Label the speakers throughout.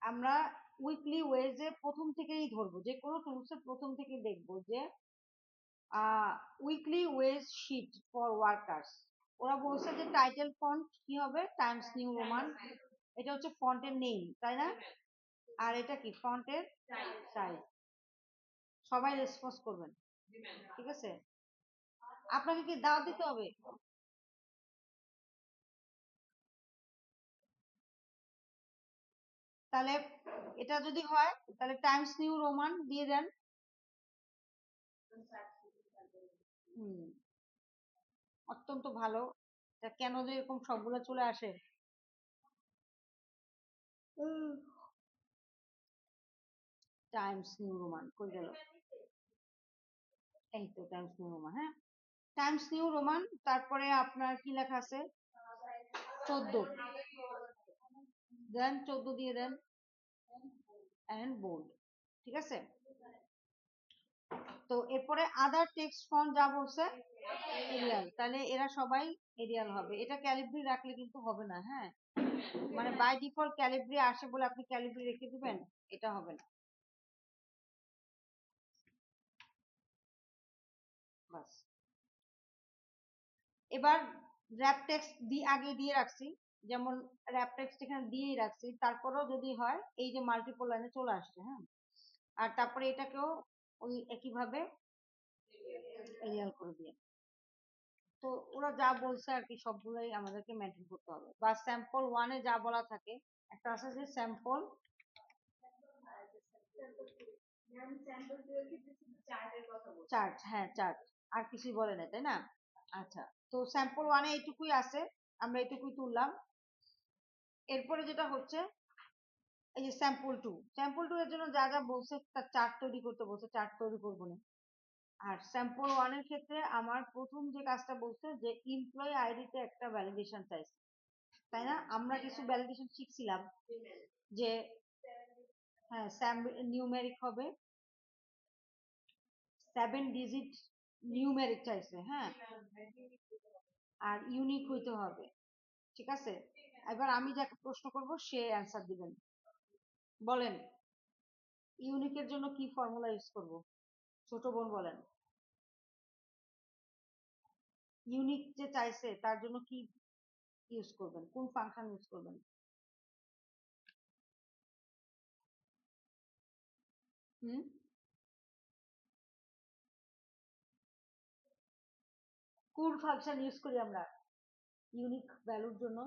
Speaker 1: আমরা উইকলি ওয়েজে প্রথম থেকেই ধরবো, যে কোনো টুলসের প্রথম থেকেই দেখবো যে weekly wage sheet for workers. ওরা বলছে যে টাইটেল ফন্ট কি হবে, টাইমস নিউ রোমান, এটা হচ্ছে ফন্টের নেম, তাই না? আর এটা কি ফন্টের সাইজ। সবাই রেসপন্স করবেন, ঠিক আছে? আপনাকে কি দাওয়াত দিতে হবে? তাহলে এটা যদি হয় তাহলে টাইমস নিউ রোমান দিয়ে দেন। অত্যন্ত ভালো। কেন যে এরকম সবগুলো চলে আসে। টাইমস নিউ রোমান কই গেল? এই তো টাইমস নিউ রোমান। হ্যাঁ, টাইমস নিউ রোমান। তারপরে আপনার কি লেখা আছে? 14 দেন, 14 দিয়ে দেন, এন্ড বোল্ড, ঠিক আছে? তো এরপরে আদার টেক্সট ফন্ট যা বলছে এরিয়াল, তাহলে এরা সবাই এরিয়াল হবে। এটা ক্যালিব্রি রাখলে কিন্তু হবে না, হ্যাঁ, মানে বাই ডিফল্ট ক্যালিব্রি আসে বলে আপনি ক্যালিব্রি রেখে দিবেন, এটা হবে না। বাস। এবার র্যাপ টেক্সট আগে দিয়ে রাখছি, যেমন র্যাপ টেক্সট এখানে দিয়েই রাখছি, তারপরেও যদি হয় এই যে মাল্টিপল লাইনে চলে আসছে, হ্যাঁ, আর তারপরে এটাকেও ওই একইভাবে এরিয়াল করে দিয়ে। তো ওরা যা বলছে আর কি সবগুলোই আমাদেরকে মেনটেন করতে হবে, বা স্যাম্পল ওয়ানে যা বলা থাকে, একটা আছে যে স্যাম্পল চার্ট, হ্যাঁ চার্ট, আর কিছুই বলে না, তাই না? আচ্ছা, তো স্যাম্পল ওয়ানে এইটুকুই আছে, আমরা এইটুকুই তুললাম। এরপরে যেটা হচ্ছে এই যে স্যাম্পল টু এর জন্য যা যা বলছে তার চার্ট তৈরি করতে বলছে, চার্ট তৈরি করবো না। আর স্যাম্পল ওয়ানের ক্ষেত্রে আমার প্রথম যে কাজটা বলছে যে এমপ্লয়ি আইডিতে একটা ভ্যালিডেশন চাইছে, তাই না? আমরা কিছু ভ্যালিডেশন শিখছিলাম যে হ্যাঁ নিউমেরিক হবে, 7 ডিজিট নিউমেরিক চাইছে, হ্যাঁ, আর ইউনিক হইতে হবে, ঠিক আছে? এবার আমি যাকে প্রশ্ন করব সে অ্যান্সার দিবেন। বলেন ইউনিকের জন্য কি ফর্মুলা ইউজ করব? ছোট বোন বলেন। ইউনিক যে চাইছে তার জন্য কি ইউজ করবেন, কোন ফাংশন ইউজ করবেন? হুম, কোন ফাংশন ইউজ করি আমরা ইউনিক ভ্যালুর জন্য?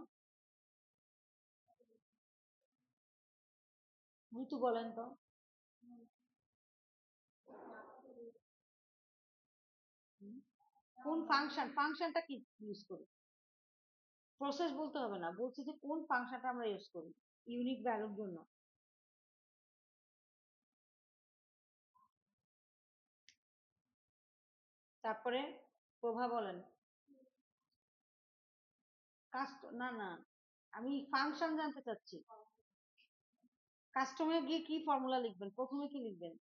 Speaker 1: ঋতু বলেন তো। কোন ফাংশনটা কি ইউজ করি? প্রসেস বলতে হবে না, বলছি যে কোন ফাংশনটা আমরা ইউজ করি ইউনিক ভ্যালুর জন্য। তারপরে প্রভা বলেন। না না, আমি ফাংশন জানতে চাচ্ছি। কাস্টমে গিয়ে কি ফর্মুলা লিখবেন, প্রথমে কি লিখবেন?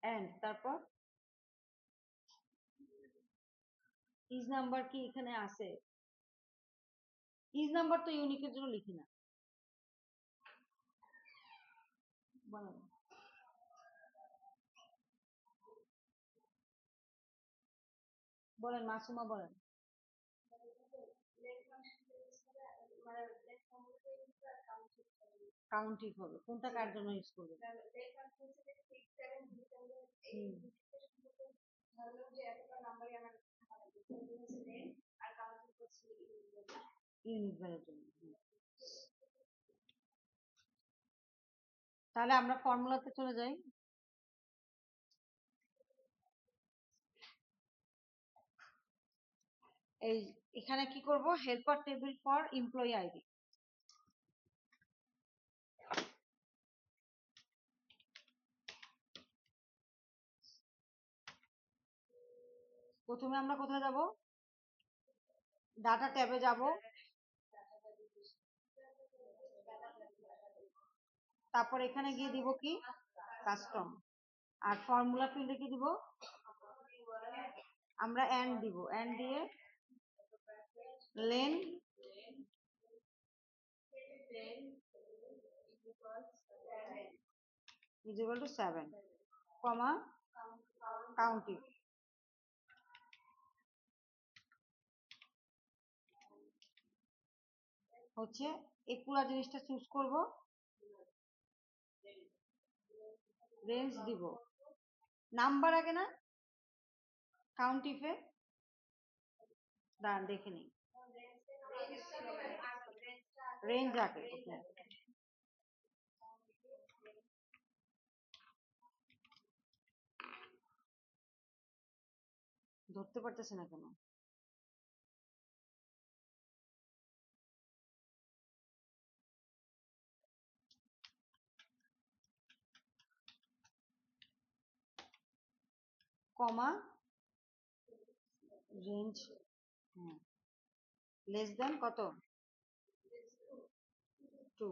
Speaker 1: এন্ড, তারপর ইজ নাম্বার কি এখানে আছে? ইজ নাম্বার তো ইউনিকের জন্য লিখি না। বলেন বলেন মাসুমা বলেন। কাউন্টিং হবে, কোনটা কার জন্য ইউজ করবে? ইউনিক ভ্যালুর জন্য। তাহলে আমরা ফর্মুলাতে চলে যাই। এই এখানে কি করব, helper table for employee ID. প্রথমে আমরা কোথায় যাব? ডাটা ট্যাবে যাব, তারপর এখানে গিয়ে দিব কি কাস্টম, আর ফর্মুলা ফিল্ডে কি দিব? আমরা এন্ড দিব, এন্ড দিয়ে lane is equal to 7 comma counting হচ্ছে এই পুরো জিনিসটা চুজ করব, রেঞ্জ দিব, নাম্বার আগে না কাউন্ট ইফে দাঁড়ান দেখে নিই, রেঞ্জ আগে ওকে ধরতে পারতেছে না কেন, কমা রেঞ্জ লেস দেন কত 2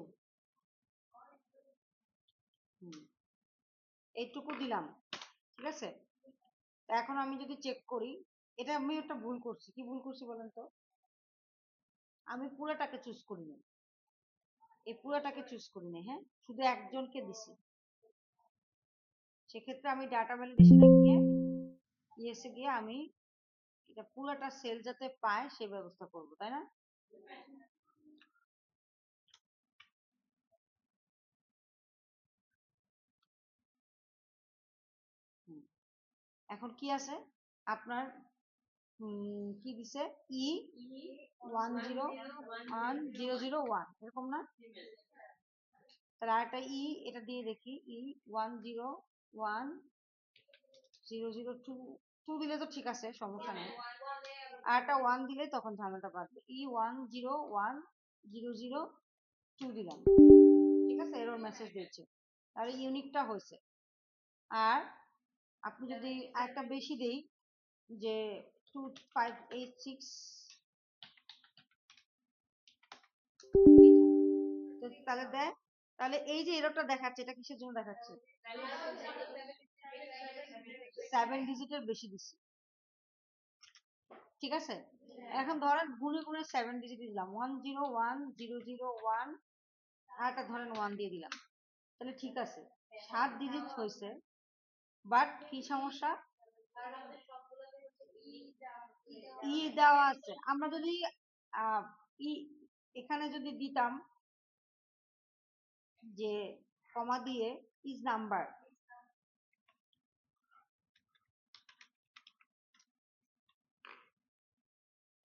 Speaker 1: এইটুকু দিলাম, ঠিক আছে। এখন আমি যদি চেক করি, এটা আমি একটা ভুল করছি, কি ভুল করছি বলেন তো, আমি পুরোটাকে চুজ করি না, এই পুরোটাকে চুজ করি না, হ্যাঁ শুধু একজনকে দিছি, সেক্ষেত্রে আমি ডাটা ভ্যালিডেশনে গিয়ে ইয়েসে গিয়ে আমি এটা পুরোটা সেল যাতে পায় সে ব্যবস্থা করব, তাই না। এখন কি আছে আপনার কি দিছে ই 101001 এরকম না, তাহলে আরেকটা ই এটা দিয়ে দেখি ই 10101002 দিলে তো ঠিক আছে সমস্যা নেই, আর একটা 1 দিলে তখন ঝামেলাটা বাড়বে, ই 101002 দিলাম, ঠিক আছে এরর মেসেজ দিয়েছে, তাহলে ইউনিকটা হয়েছে। আর আপনি যদি আরেকটা বেশি দেই যে 2586 তাহলে দেয়, তাহলে এই যে এররটা দেখাচ্ছে এটা কিসের জন্য দেখাচ্ছে, 7 ডিজিটের বেশি দিচ্ছি, ঠিক আছে। এখন ধরেন গুনে গুনে 7 ডিজিট দিলাম 101001 আর একটা ধরেন 1 দিয়ে দিলাম, তাহলে ঠিক আছে 7 ডিজিট হয়েছে, বাট কি সমস্যা, ই দেওয়া আছে, আমরা যদি ই এখানে যদি দিতাম যে কমা দিয়ে ইজ নাম্বার,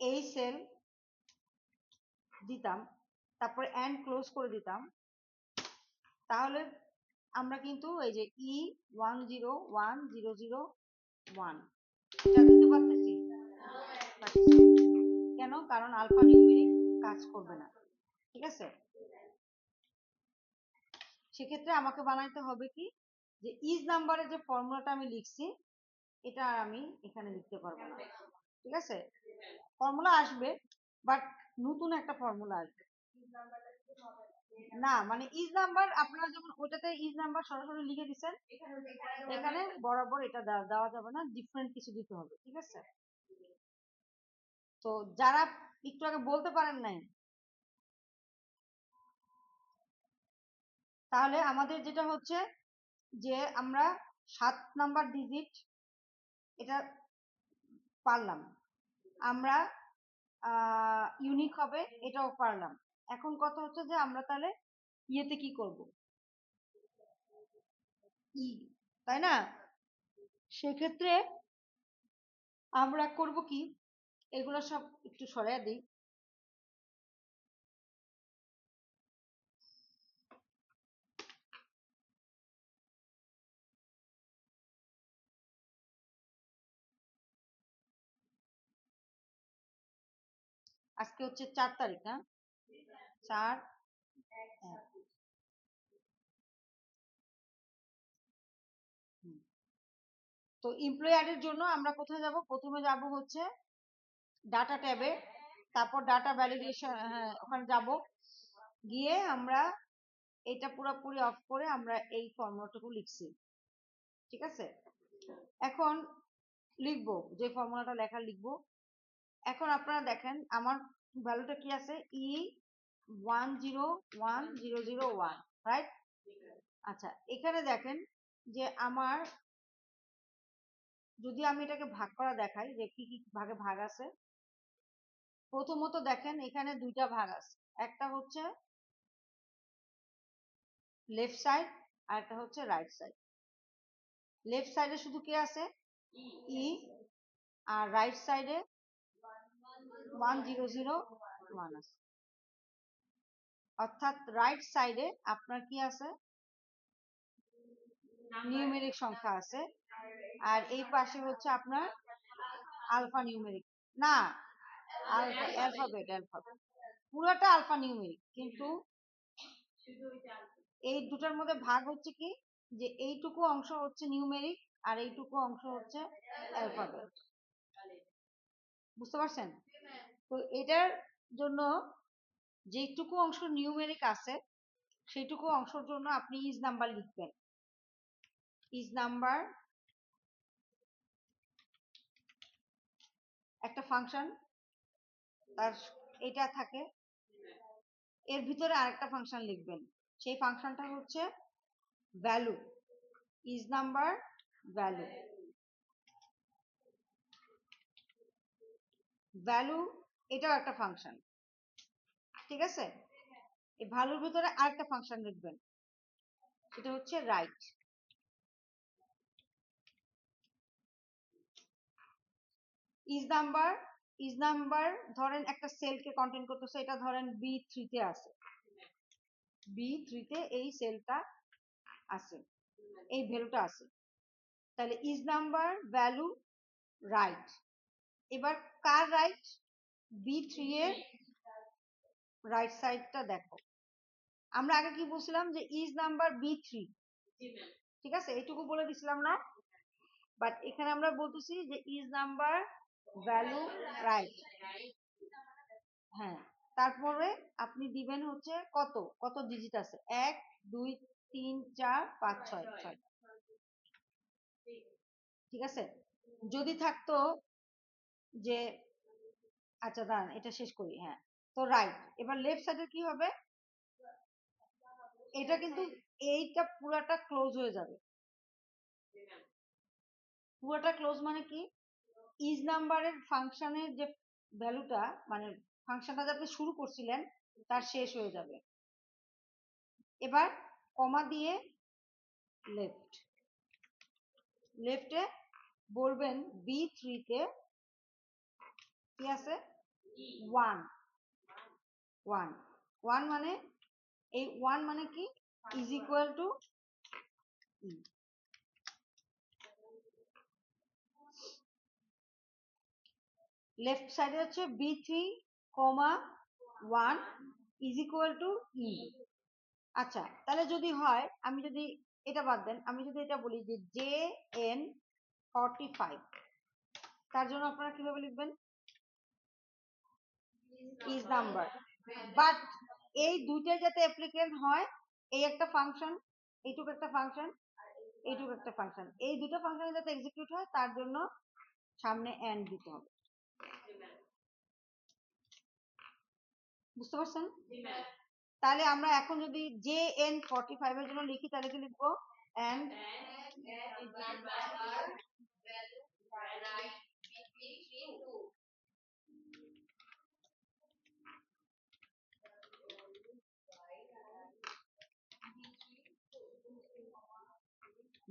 Speaker 1: এই সেল দিতাম, তারপরে এন্ড ক্লোজ করে দিতাম, তাহলে আমরা কিন্তু এই যে ই 101001 এটা দিতে পারতেছি, কেন, কারণ আলফা নিউমেরিক কাজ করবে না, ঠিক আছে। সেক্ষেত্রে আমাকে বানাইতে হবে কি, যে ইজ নাম্বারের যে ফর্মুলাটা আমি লিখছি এটা আর আমি এখানে লিখতে পারবো না, ঠিক আছে, ফর্মুলা আসবে বাট নতুন একটা ফর্মুলা আসবে, না মানে ইজ নাম্বার আপনারা যখন ওটাতে ইজ নাম্বার সরাসরি লিখে দিচ্ছেন, এখানে বরাবর এটা দেওয়া যাবে না, ডিফারেন্ট কিছু দিতে হবে, ঠিক আছে। তো যারা একটু আগে বলতে পারেন নাই, তাহলে আমাদের যেটা হচ্ছে যে আমরা 7 নাম্বার ডিজিট এটা পারলাম, আমরা ইউনিক হবে এটাও পারলাম, এখন কথা হচ্ছে যে আমরা তাহলে ইয়েতে কি করব, ই, তাই না, সেক্ষেত্রে আমরা করব কি, এগুলো সব একটু সরাই দিই, আজকে হচ্ছে 4 তারিখ না, 4 তো এমপ্লয়ি অ্যাডের জন্য আমরা কোথায় যাব, প্রথমে যাব হচ্ছে ডাটা ট্যাবে, তারপর ডাটা ভ্যালিডেশন, হ্যাঁ ওখানে যাব, গিয়ে আমরা এটা পুরোপুরি অফ করে আমরা এই ফর্মুলাটুকু লিখছি, ঠিক আছে। এখন লিখবো যে ফর্মুলাটা লেখা লিখবো, এখন আপনারা দেখেন আমার ভ্যালুটা কি আছে ই 101,001, রাইট? আচ্ছা, এখানে দেখেন যে আমার যদি আমি এটাকে ভাগ করা দেখাই যে কি কি ভাগে ভাগ আছে। প্রথমত দেখেন এখানে দুইটা ভাগ আছে, একটা হচ্ছে লেফট সাইড আর একটা হচ্ছে রাইট সাইড। লেফট সাইডে শুধু কে আছে? ই। আর রাইট সাইডে 1,001 আছে। অর্থাৎ রাইট সাইডে আপনার কি আছে? নিউমেরিক সংখ্যা আছে, আর এই পাশে হচ্ছে আপনার আলফা নিউমেরিক, না অ্যালফাবেট, পুরোটা আলফা নিউমেরিক, কিন্তু এই দুটার মধ্যে ভাগ হচ্ছে কি যে এইটুকু অংশ হচ্ছে নিউমেরিক আর এইটুকু অংশ হচ্ছে অ্যালফাবেট। বুঝতে পারছেন? তো এটার জন্য যেটুকু অংশ নিউমেরিক আছে সেইটুকু অংশের জন্য আপনি ইজ নাম্বার লিখবেন। ইজ নাম্বার একটা ফাংশন, তার এটা থাকে, এর ভিতরে আরেকটা ফাংশন লিখবেন, সেই ফাংশনটা হচ্ছে value. Is number value, value এটাও একটা ফাংশন, ঠিক আছে? এই ভ্যালুর ভিতরে আরেকটা ফাংশন লিখবেন, সেটা হচ্ছে রাইট। ইজ নাম্বার ধরেন একটা সেলকে কন্টেন্ট করতেছে, এটা ধরেন B3 তে আছে, B3 তে এই সেলটা আছে, এই ভ্যালুটা আছে, তাহলে ইজ নাম্বার ভ্যালু রাইট। এবার কার রাইট? B3 এর রাইট সাইডটা দেখো। আমরা আগে কি বলছিলাম যে ইজ নাম্বার B3, ঠিক আছে, এইটুকু বলে দিছিলাম না? বাট এখানে আমরা বলতেছি যে ইজ নাম্বার ভ্যালু রাইট। হ্যাঁ, তারপরে আপনি দিবেন হচ্ছে কত কত ডিজিট আছে, 1 2 3 4 5 6 6, ঠিক আছে? যদি থাকতো যে, আচ্ছা দাঁড়ান এটা শেষ করি। হ্যাঁ, তো রাইট। এবার লেফট সাইডে কি হবে? এটা কিন্তু এইটা পুরাটা ক্লোজ হয়ে যাবে। পুরাটা ক্লোজ মানে কি? ইজ নাম্বারের ফাংশনের যে ভ্যালুটা, মানে ফাংশনটা যাতে শুরু করছিলেন তার শেষ হয়ে যাবে। এবার কমা দিয়ে লেফট, লেফটে বলবেন B3 তে কি আছে? 1 1 1 মানে এই 1 মানে কি? Is equal to E. Left সাইডে হচ্ছে B3, 1 ইজ ইকুয়াল টু ই। আচ্ছা, তাহলে যদি হয়, আমি যদি এটা বাদ দেন, আমি যদি এটা বলি যে JN45, তার জন্য আপনারা কিভাবে লিখবেন? Is number. বাট এই দুইটা যাতে অ্যাপ্লিকেন্ট হয়, এই একটা ফাংশন, এইটুকু একটা ফাংশন, এইটুকু একটা ফাংশন, এই দুটো ফাংশনে যাতে এক্সিকিউট হয় তার জন্য সামনে এন্ড দিতে হবে। বুঝতে পারছেন? তাহলে আমরা এখন যদি JN45 এর জন্য লিখি তাহলে কি লিখবো? এন্ড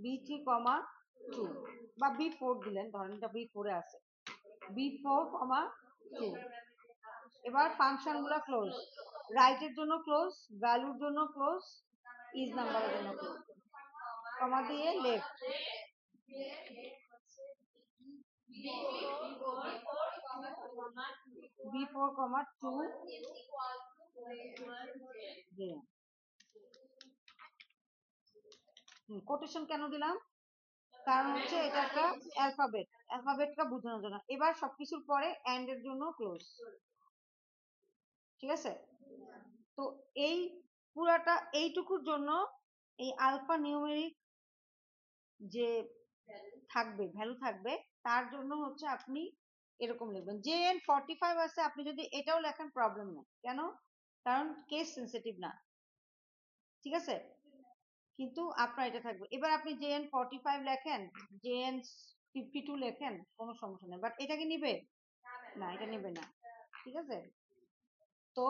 Speaker 1: B3, 2 বা B4 দিলেন, ধরেন এটা B4 এ আছে, B4, 2। এবার ফাংশন গুলো ক্লোজ, রাইটের জন্য ক্লোজ, ভ্যালুর জন্য ক্লোজ, ইজ নাম্বারের জন্য ক্লোজ, কমা দিয়ে লেফট। B4, 2 কোটেশন কেন দিলাম? কারণ হচ্ছে এটা একটা অ্যালফাবেট, অ্যালফাবেটটা বোঝানোর জন্য। এবার সবকিছুর পরে এন্ড এর জন্য ক্লোজ, ঠিক আছে? তো এই পুরাটা এইটুকুর জন্য এই আলফা নিউমেরিক যে থাকবে, ভ্যালু থাকবে, তার জন্য হচ্ছে আপনি এরকম লিখবেন। JN45 আছে, আপনি যদি এটাও লেখেন প্রবলেম নেই। কেন? কারণ কেস সেন্সিটিভ না, ঠিক আছে? কিন্তু আপনার এটা থাকবে। এবার আপনি JN45 লেখেন, JN52 লেখেন, কোনো সমস্যা নেই, বাট এটা কি নিবে না, এটা নিবে না, ঠিক আছে? তো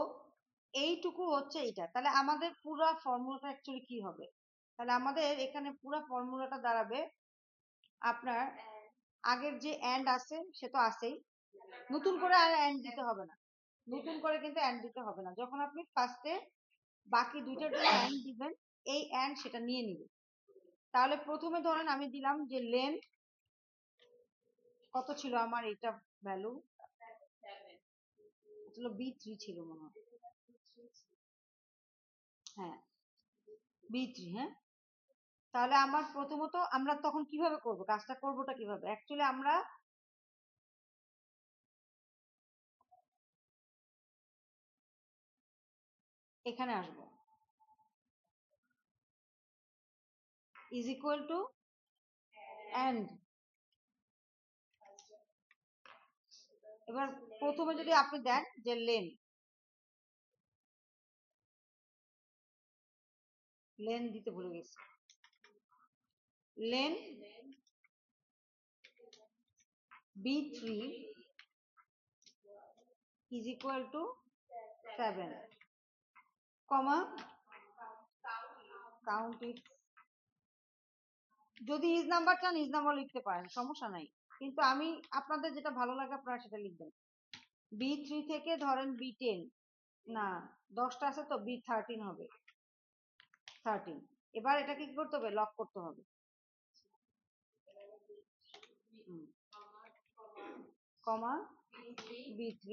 Speaker 1: এইটুকু হচ্ছে এটা। তাহলে আমাদের পুরো ফর্মুলাটা অ্যাকচুয়ালি কি হবে? তাহলে আমাদের এখানে পুরো ফর্মুলাটা দাঁড়াবে আপনার আগের যে এন্ড আছে সে তো আছেই, নতুন করে আর এন্ড দিতে হবে না, নতুন করে কিন্তু এন্ড দিতে হবে না। যখন আপনি ফার্স্টে বাকি দুইটার জন্য এন্ড দিবেন, এই এন্ড সেটা নিয়ে নিবে। তাহলে প্রথমে ধরেন আমি দিলাম যে লেন কত ছিল আমার, এটা ভ্যালু আসলে B3 ছিল মনে হয়, হ্যাঁ B3, হ্যাঁ। তাহলে আমার প্রথমত আমরা তখন কিভাবে করব কাজটা, করবোটা কিভাবে? অ্যাকচুয়ালি আমরা এখানে আসব, ইজ ইকুয়াল টু এন্ড। এবার প্রথমে যদি আপনি দেন যে লেন, লেন দিতে ভুলে গেছি, len B3 is equal to 7, comma count it. যদি ইজ নাম্বার চান ইজ নাম্বার লিখতে পারেন, সমস্যা নাই, কিন্তু আমি আপনাদের যেটা ভালো লাগে আপনারা সেটা লিখবেন। B3 থেকে ধরেন B10, না 10টা আছে তো B13 হবে, 13। এবার এটাকে কি করতে হবে, লক করতে হবে, কমা B3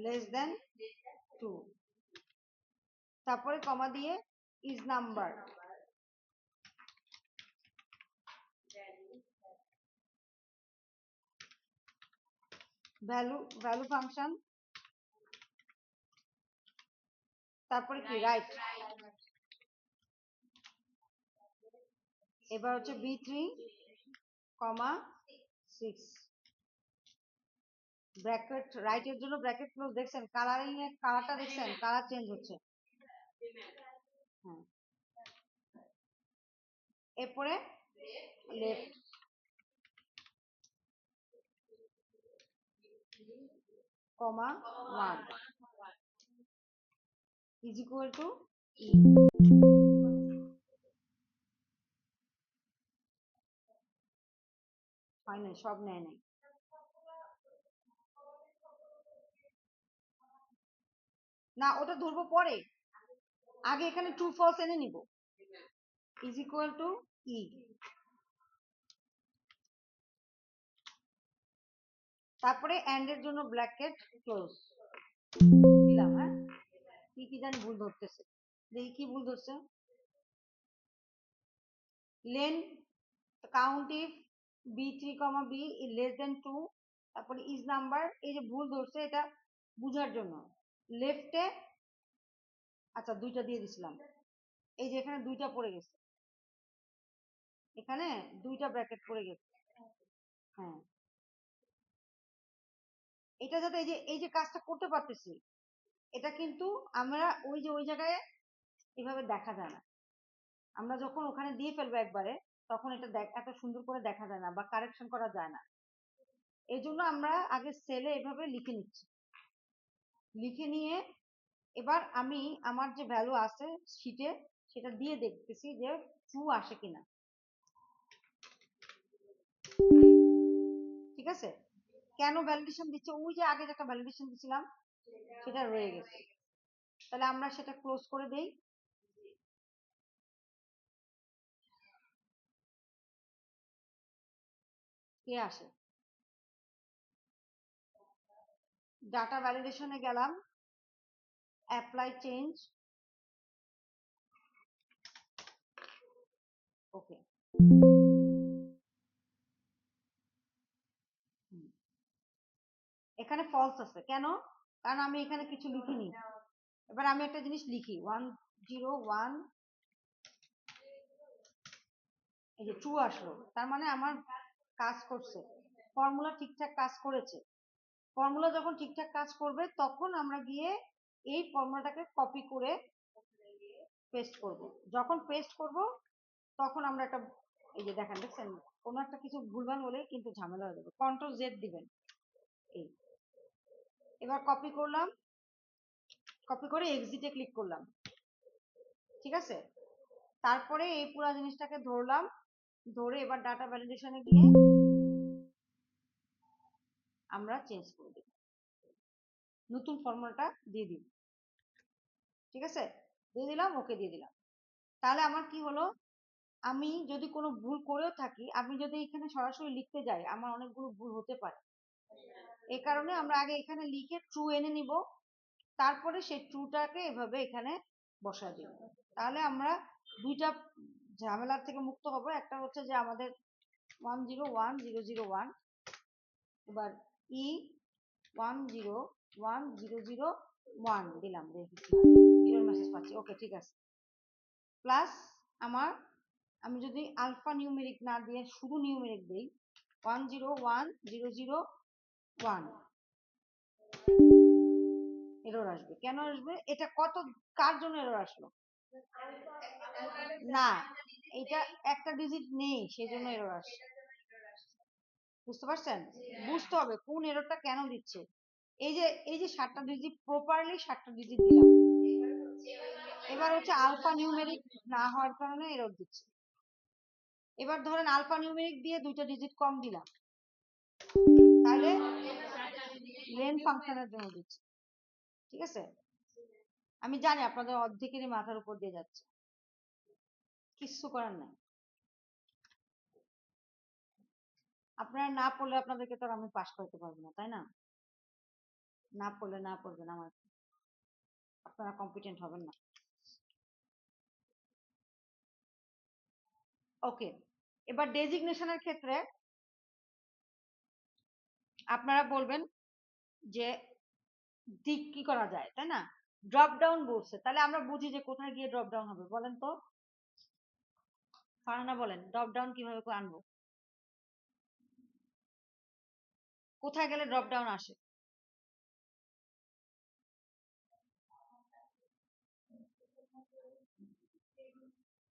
Speaker 1: লেস দেন 2, তারপরে কমা দিয়ে is number, value value function, তারপরে কি রাইট। এবার হচ্ছে B3 কমা 6, ব্র্যাকেট রাইটের জন্য ব্র্যাকেট ক্লোজ, দেখছেন কালারিং এর কালারটা, দেখছেন কালার চেঞ্জ হচ্ছে, হ্যাঁ। এরপরে left comma 1 is equal to E. হয় নাই, সব নেয় নাই, না ওটা ধরবো পরে, আগে এখানে ট্রু ফলস এনে নিব, ইজ ইকুয়াল টু ই। তারপরে এন্ড এর জন্য ব্র্যাকেট ক্লোজ দিলাম, হ্যাঁ। কি কি জানি ভুল ধরতেছে, দেখি কি ভুল ধরছে, lane count if B3, B less than 2, তারপরে ইজ নাম্বার, এই যে ভুল ধরছে এটা বুঝার জন্য লেফটে, আচ্ছা দুইটা দিয়ে দিছিলাম, এই যে এখানে দুইটা পড়ে গেছে, এখানে দুইটা ব্র্যাকেট পড়ে গেছে, হ্যাঁ। এটা যাতে এই যে কাজটা করতে পারতেছি, এটা কিন্তু আমরা ওই জায়গায় এভাবে দেখা যায় না, আমরা যখন ওখানে দিয়ে ফেলবো একবারে, তখন এটা এত সুন্দর করে দেখা যায় না বা কারেকশন করা যায় না। এই জন্য আমরা আগে সেলে এভাবে লিখে নিচ্ছি, লিখে নিয়ে এবার আমি আমার যে ভ্যালু আছে শীটে সেটা দিয়ে দেখতেছি যে ট্রু আসে কিনা, ঠিক আছে? কেন ভ্যালিডেশন দিচ্ছে, ওই যে আগে একটা ভ্যালিডেশন দিছিলাম সেটা রয়ে গেছে, তাহলে আমরা সেটা ক্লোজ করে দেই। কে আসে, ডাটা ভ্যালিডেশনে গেলাম, অ্যাপ্লাই চেঞ্জ, ওকে। এখানে ফলস আছে কেন, কারণ আমি এখানে কিছু লিখিনি। এবার আমি একটা জিনিস লিখি 101, এই যে ট্রু আসলো, তার মানে আমার কাজ করছে, ফর্মুলা ঠিকঠাক কাজ করেছে। ফর্মুলা যখন ঠিকঠাক কাজ করবে তখন আমরা গিয়ে এই ফর্মুলাটাকে কপি করে পেস্ট করব। যখন পেস্ট করব তখন আমরা একটা, এই যে দেখেন, দেখছেন কোনো একটা কিছু ভুলভাল হলে কিন্তু ঝামেলা হয়ে যাবে। কন্ট্রোল জেড দিবেন। এই এবার কপি করলাম, কপি করে এক্সিটে ক্লিক করলাম, ঠিক আছে। তারপরে এই পুরো জিনিসটাকে ধরলাম, ধরে এবার ডাটা ভ্যালিডেশনে গিয়ে আমরা চেঞ্জ করে দিব, নতুন ফর্মুলাটা দিয়ে দিব, ঠিক আছে। দিয়ে দিলাম, ওকে দিয়ে দিলাম। তাহলে আমার কি হলো, আমি যদি কোনো ভুল করেও থাকি, আমি যদি এখানে সরাসরি লিখতে যাই আমার অনেকগুলো ভুল হতে পারে। এই কারণে আমরা আগে এখানে লিখে ট্রু এনে নিব, তারপরে সেই ট্রুটাকে এভাবে এখানে বসায় দিব। তাহলে আমরা দুইটা ঝামেলার থেকে মুক্ত হব। একটা হচ্ছে যে আমাদের 101001, এবার ই 101001 দিলাম, দেখি এরর মেসেজ পাচ্ছি, ওকে ঠিক আছে। প্লাস আমার, আমি যদি আলফা নিউমেরিক না দিয়ে শুধু নিউমেরিক দিই 101001, এরর আসবে। কেন আসবে? এটা কত, কার জন্য এরর আসলো? না, এটা একটা ডিজিট নেই, সেজন্য এরর আসছে। বুঝতে পারছেন? বুঝতে হবে কোন এররটা কেন দিচ্ছে। এই যে 7টা ডিজিট, প্রপারলি 7টা ডিজিট দিলাম, এবার হচ্ছে আলফা নিউমেরিক না হওয়ার কারণে এরর দিচ্ছে। এবার ধরেন আলফা নিউমেরিক দিয়ে 2টা ডিজিট কম দিলাম, তাহলে লেন ফাংশনের জন্য দিচ্ছে, ঠিক আছে। আমি জানি আপনাদের অর্ধেকেরই মাথার উপর দিয়ে যাচ্ছে, কিচ্ছু করার নাই। আপনারা না পড়লে আপনাদেরকে তো আর আমি পাস করতে পারবো না, তাই না? না পড়লে না পড়বেন, আমার আপনারা কম্পিটেন্ট হবেন না। ওকে, এবার ডেজিগনেশনের ক্ষেত্রে আপনারা বলবেন যে দিক কি করা যায়, তাই না? ড্রপ ডাউন বলছে, তাহলে আমরা বুঝি যে কোথায় গিয়ে ড্রপ ডাউন হবে, বলেন তো ফারহানা, বলেন ড্রপ ডাউন কিভাবে আনবো, কোথায় গেলে ড্রপ ডাউন আসে?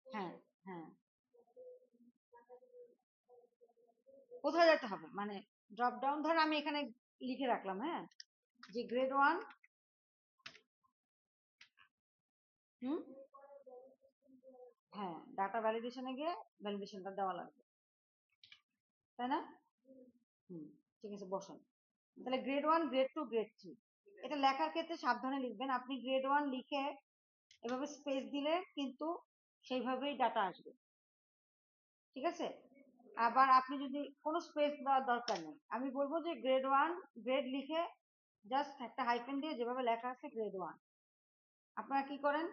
Speaker 1: হ্যাঁ, হ্যাঁ, কোথায় যেতে হবে মানে ড্রপ ডাউন, ধর আমি এখানে লিখে রাখলাম, হ্যাঁ, যে গ্রেড 1, হুম, হ্যাঁ, ডাটা ভ্যালিডেশনে গিয়ে ভ্যালিডেশনটা দেওয়া লাগবে, তাই না? হুম, ঠিক আছে, বসেন। তাহলে গ্রেড 1, গ্রেড 2, গ্রেড 3, এটা লেখার ক্ষেত্রে সাবধানে লিখবেন। আপনি গ্রেড 1 লিখে এভাবে স্পেস দিলে কিন্তু সেইভাবেই ডাটা আসবে, ঠিক আছে। আবার আপনি যদি কোনো স্পেস দেওয়ার দরকার নেই, আমি বলবো যে গ্রেড 1 গ্রেড লিখে জাস্ট একটা হাইফেন দিয়ে যেভাবে লেখা আছে গ্রেড 1, আপনারা কি করেন,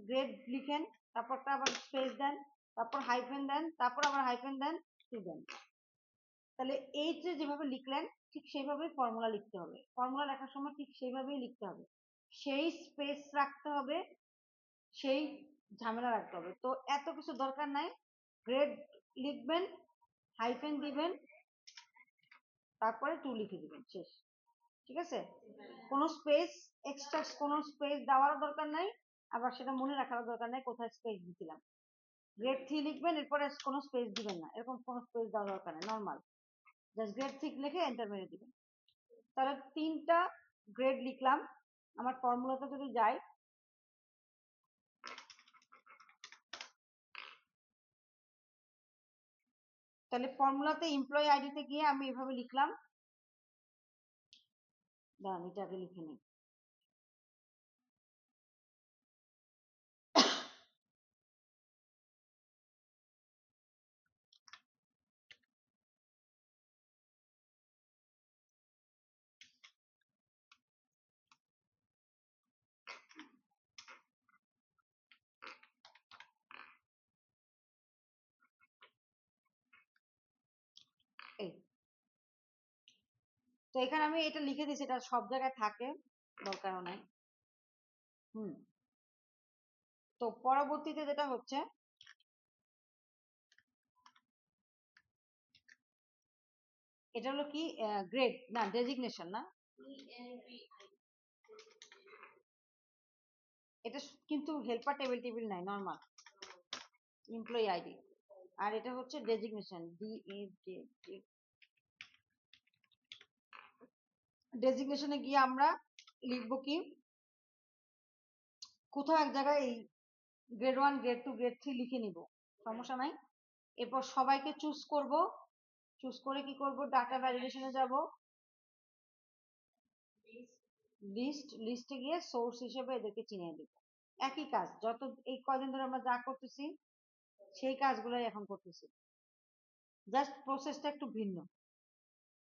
Speaker 1: গ্রেড লিখেন, তারপরটা আবার স্পেস দেন, তারপর হাইফেন দেন, তারপর আবার হাইফেন দেন, স্টুডেন্ট। তাহলে এই যে যেভাবে লিখলেন ঠিক সেইভাবেই ফর্মুলা লিখতে হবে, ফর্মুলা লেখার সময় ঠিক সেইভাবেই লিখতে হবে, সেই স্পেস রাখতে হবে, সেই ঝামেলা রাখতে হবে। তো এত কিছু দরকার নাই, গ্রেড লিখবেন, হাইফেন দিবেন, তারপরে টু লিখে দিবেন, শেষ, ঠিক আছে। কোনো স্পেস, এক্সট্রা কোনো স্পেস দেওয়ার দরকার নাই, আবার সেটা মনে রাখার দরকার নাই কোথায় স্পেস দিছিলাম। গ্রেড 3 লিখবেন, এরপরে কোনো স্পেস দিবেন না, এরকম কোনো স্পেস দেওয়ার দরকার নেই, নর্মাল জাস্ট গ্রেড 6 লিখে এন্টার মেরে দিবেন। তাহলে 3টা গ্রেড লিখলাম। আমার ফর্মুলাতে যদি যাই, তাহলে ফর্মুলাতে এমপ্লয়ি আইডিতে গিয়ে আমি এভাবে লিখলাম, দাঁড়ান এটা আগে লিখে নিই। এই তো এখানে আমি এটা লিখে দিয়েছি, এটা সব জায়গায় থাকে, দরকারও নাই। হুম, তো পরবর্তীতে যেটা হচ্ছে, এটা হলো কি গ্রেড না ডেজিগনেশন না, এটা কিন্তু হেল্পার টেবিল নাই, নর্মাল এমপ্লয়ি আইডি। আর এটা হচ্ছে ডেজিগনেশন, ডেজিগনেশনে গিয়ে আমরা লিখবো কি, কোথাও এক জায়গায় এই গ্রেড 1 গ্রেড 2 গ্রেড 3 লিখে নিব, সমস্যা নাই। এরপর সবাইকে চুজ করব, চুজ করে কি করব, ডাটা ভ্যালিডেশনে যাব, লিস্টে গিয়ে সোর্স হিসেবে এদেরকে চিনিয়ে দেব। একই কাজ, যত এই কয়দিন ধরে আমরা যা করতেছি সেই কাজগুলোই এখন করতেছি, জাস্ট প্রসেসটা একটু ভিন্ন।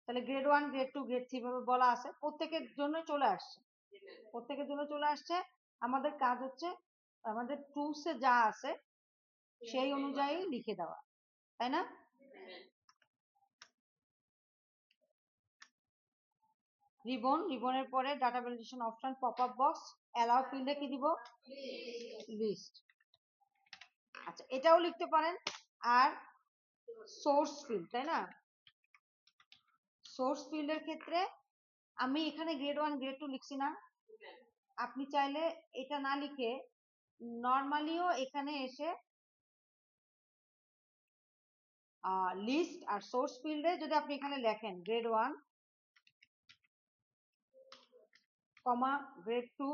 Speaker 1: তাহলে গ্রেড 1 গ্রেড 2 গ্রেড 3 ভাবে বলা আছে, প্রত্যেকের জন্য চলে আসছে, প্রত্যেকের জন্য চলে আসছে। আমাদের কাজ হচ্ছে আমাদের টুলসে যা আছে সেই অনুযায়ী লিখে দেওয়া, তাই না? রিবনের পরে data validation option, pop up box, allow ফিল্ডে কি দিব, লিস্ট। আচ্ছা, এটাও লিখতে পারেন। আর সোর্স ফিল্ড, তাই না? সোর্স ফিল্ডের ক্ষেত্রে আমি এখানে গ্রেড 1 গ্রেড 2 লিখছি না, আপনি চাইলে এটা না লিখে নর্মালিও এখানে এসে লিস্ট আর সোর্স ফিল্ডে যদি আপনি এখানে লেখেন গ্রেড 1 কমা গ্রেড 2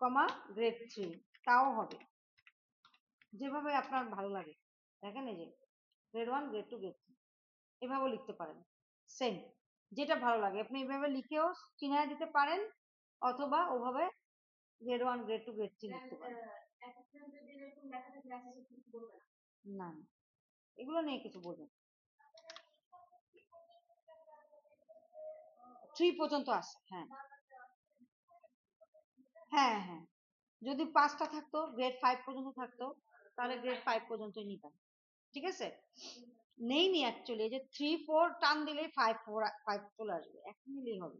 Speaker 1: কমা গ্রেড 3, তাও হবে, যেভাবে আপনার ভালো লাগে। দেখেন এই যে গ্রেড 1 গ্রেড 2 গ্রেড 3 এভাবেও লিখতে পারেন, সেম যেটা ভালো লাগে আপনি এভাবে লিখেও চিনিয়ে দিতে পারেন, অথবা ওভাবে গ্রেড 1 গ্রেড 2 গ্রেড 3 লিখতে পারেন। না, এগুলো নিয়ে কিছু বলবেন। 3 পর্যন্ত আছে, হ্যাঁ হ্যাঁ হ্যাঁ, যদি 5টা থাকতো, গ্রেড 5 পর্যন্ত থাকতো, তাহলে গ্রেড 5 পর্যন্তই নিতাম, ঠিক আছে? নেইনি অ্যাকচুয়ালি, এই যে 3 4 টান দিলেই 5 চলে আসবে, এখন নিলেই হবে,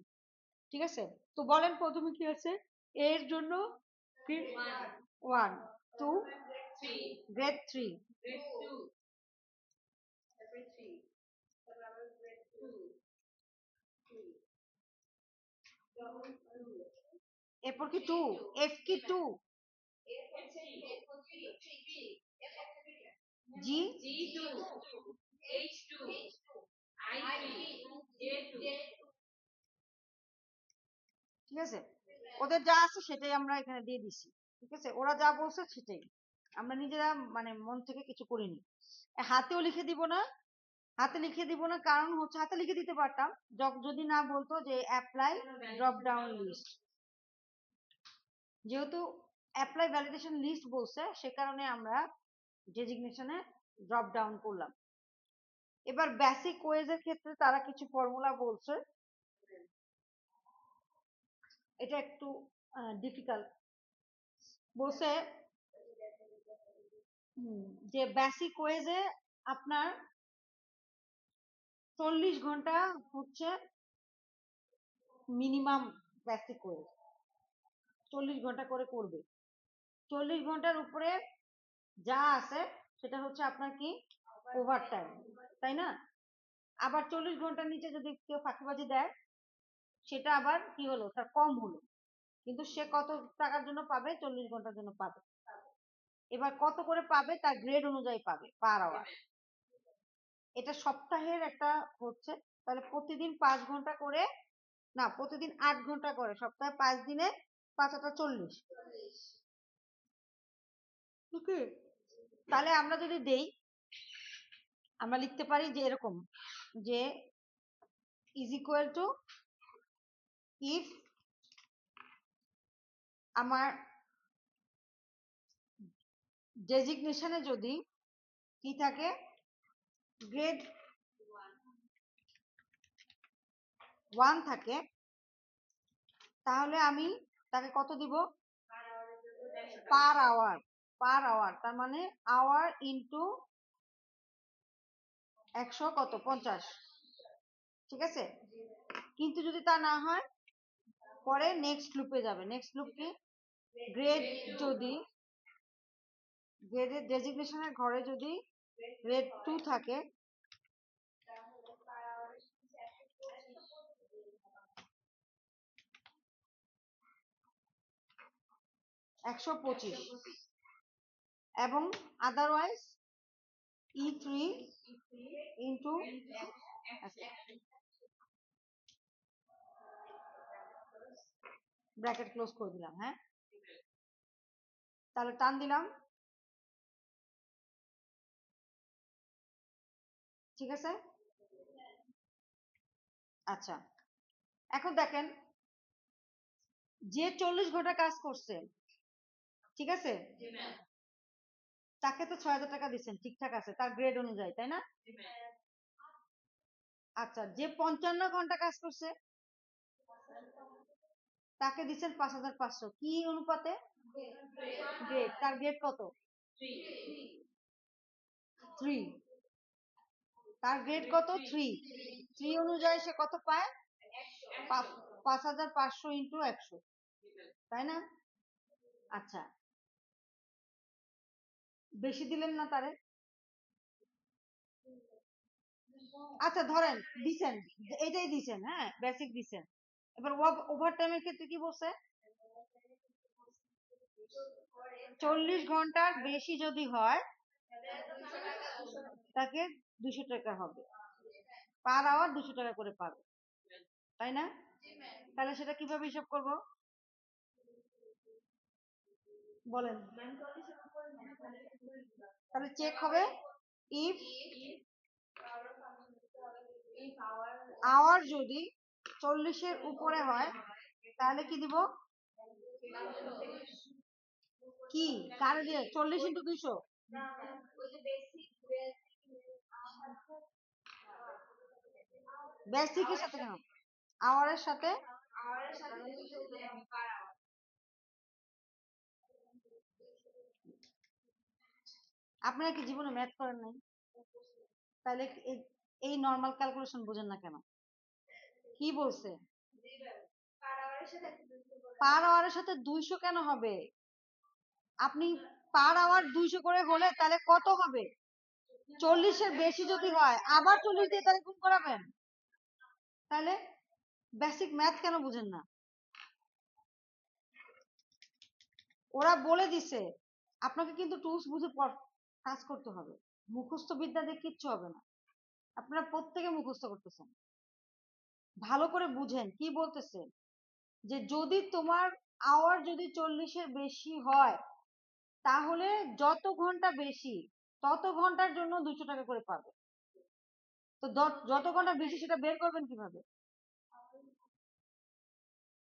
Speaker 1: ঠিক আছে? তো বলেন প্রথমে কি আছে এর জন্য, 1 2 গ্রেড 3, এরপর কি 2, এফ কি 2, জি, ঠিক আছে? ওদের যা আছে সেটাই আমরা এখানে দিয়ে দিছি, ঠিক আছে? ওরা যা বলছে সেটাই, আমরা নিজেরা মানে মন থেকে কিছু করিনি। হাতেও লিখে দিব না, হাতে লিখে দিব না, কারণ হচ্ছে হাতে লিখে দিতে পারতাম যদি না বলতো যে অ্যাপ্লাই ড্রপ ডাউন লিস্ট, যেহেতু অ্যাপ্লাই ভ্যালিডেশন লিস্ট বলছে সে কারণে আমরা ডেজিগনেশনে ড্রপ ডাউন করলাম। এবার বেসিক ওয়েজের ক্ষেত্রে তারা কিছু ফর্মুলা বলছে, এটা একটু ডিফিকাল্ট বলছে, যে বেসিক ওয়েজে আপনার 40 ঘন্টা হচ্ছে মিনিমাম, বেসিক ওয়েজ 40 ঘন্টা করে করবে, 40 ঘন্টার উপরে যা আছে সেটা হচ্ছে আপনার কি ওভার টাইম, তাই না? আবার 40 ঘন্টার নিচে যদি কেউ ফাঁকিবাজি দেয় সেটা আবার কি হলো, তার কম হলো, কিন্তু সে কত টাকার জন্য পাবে, 40 ঘন্টার জন্য পাবে। এবার কত করে পাবে, তার গ্রেড অনুযায়ী পাবে পার আওয়ার। এটা সপ্তাহের একটা হচ্ছে, তাহলে প্রতিদিন 5 ঘন্টা করে, না প্রতিদিন 8 ঘন্টা করে, সপ্তাহে 5 দিনে 5 8 40, ওকে? তাহলে আমরা যদি দেই, আমরা লিখতে পারি যে এরকম, যে ইজ ইকুয়াল টু, ইফ আমার ডেজিগনেশনে যদি কি থাকে, গ্রেড 1 থাকে, তাহলে আমি তাকে কত দিব, পার আওয়ার, পার আওয়ার, তার মানে আওয়ার ইনটু 100 কত 50, ঠিক আছে? কিন্তু যদি তা না হয়, পরে নেক্সট লুপে যাবে। নেক্সট লুপ কি, গ্রেড যদি গ্রেডের ডেজিগনেশনের ঘরে যদি গ্রেড 2 থাকে, 125 এবং otherwise E3 into bracket close করে দিলাম। হ্যাঁ, তাহলে টান দিলাম, ঠিক আছে। আচ্ছা, এখন দেখেন যে 40 ঘন্টা কাজ করছে, ঠিক আছে, তাকে তো 6000 টাকা দিচ্ছেন, ঠিকঠাক আছে, তার গ্রেড অনুযায়ী, তাই না? আচ্ছা, যে 55 ঘন্টা কাজ করছে তাকে দিচ্ছেন 5500, কি অনুপাতে? গ্রেড। তার গ্রেড কত? 3। তার গ্রেড কত? 3। 3 অনুযায়ী সে কত পায়? 5500 ইন্টু 100, তাই না? আচ্ছা, বেশি দিলেন না তারে? আচ্ছা ধরেন দিছেন, এটাই দিছেন, হ্যাঁ বেসিক দিছেন। এবার ওভার টাইমের ক্ষেত্রে কি বলছে? 40 ঘন্টার বেশি যদি হয় তাকে 200 টাকা হবে, পার আওয়ার 200 টাকা করে পাবে, তাই না? তাহলে সেটা কিভাবে হিসাব করব বলেন? তাহলে চেক হবে ইফ আওয়ার যদি 40-এর উপরে হয় তাহলে কি দিব? কি কারে দিয়ে? 40 ইন্টু 200? বেসিকের সাথে কেন? আওয়ারের সাথে। আপনারা কি জীবনে ম্যাথ করেন নাই? তাহলে এই নর্মাল ক্যালকুলেশন বোঝেন না কেন? কি বলছে? পার আওয়ারের সাথে 200 কেন হবে? আপনি পার আওয়ার 200 করে হলে তাহলে কত হবে? 40-এর বেশি যদি হয় আবার 40 দিয়ে তাহলে গুণ করাবেন। তাহলে বেসিক ম্যাথ কেন বুঝেন না? ওরা বলে দিছে আপনাকে কিন্তু টুলস বুঝে কাজ করতে হবে, মুখস্থ বিদ্যা দিয়ে কিচ্ছু হবে না। আপনারা প্রত্যেকে মুখস্থ করতেছেন, ভালো করে বুঝেন কি বলতেছে। যে যদি তোমার আওয়ার যদি 40-এর বেশি হয় তাহলে যত ঘন্টা বেশি তত ঘন্টার জন্য 200 টাকা করে পাবে। তো যত ঘন্টা বেশি সেটা বের করবেন কিভাবে?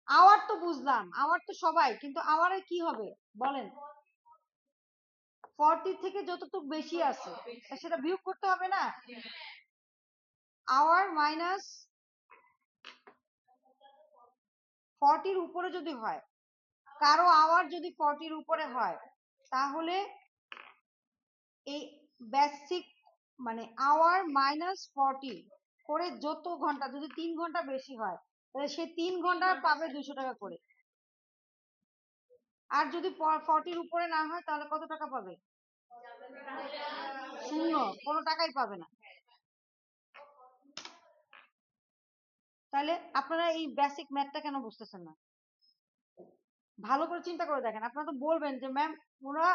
Speaker 1: আওয়ার তো বুঝলাম, আওয়ার তো সবাই, কিন্তু আওয়ারে কি হবে বলেন? 40 থেকে যতটুকু বেশি আছে সেটা বিয়োগ করতে হবে না? আওয়ার মাইনাস 40-র উপরে যদি হয়, কারো আওয়ার যদি 40-র উপরে হয় তাহলে এই বেসিক মানে আওয়ার মাইনাস 40 করে যত ঘন্টা, যদি 3 ঘন্টা বেশি হয় তাহলে সে 3 ঘন্টা পাবে 200 টাকা করে। আর যদি 40-র উপরে না হয় তাহলে কত টাকা পাবে? শূন্য, কোনো টাকাই পাবে না। তাহলে আপনারা এই বেসিক ম্যাথটা কেন বুঝতেছেন না? ভালো করে চিন্তা করে দেখেন। আপনারা তো বলবেন যে ম্যাম ওরা,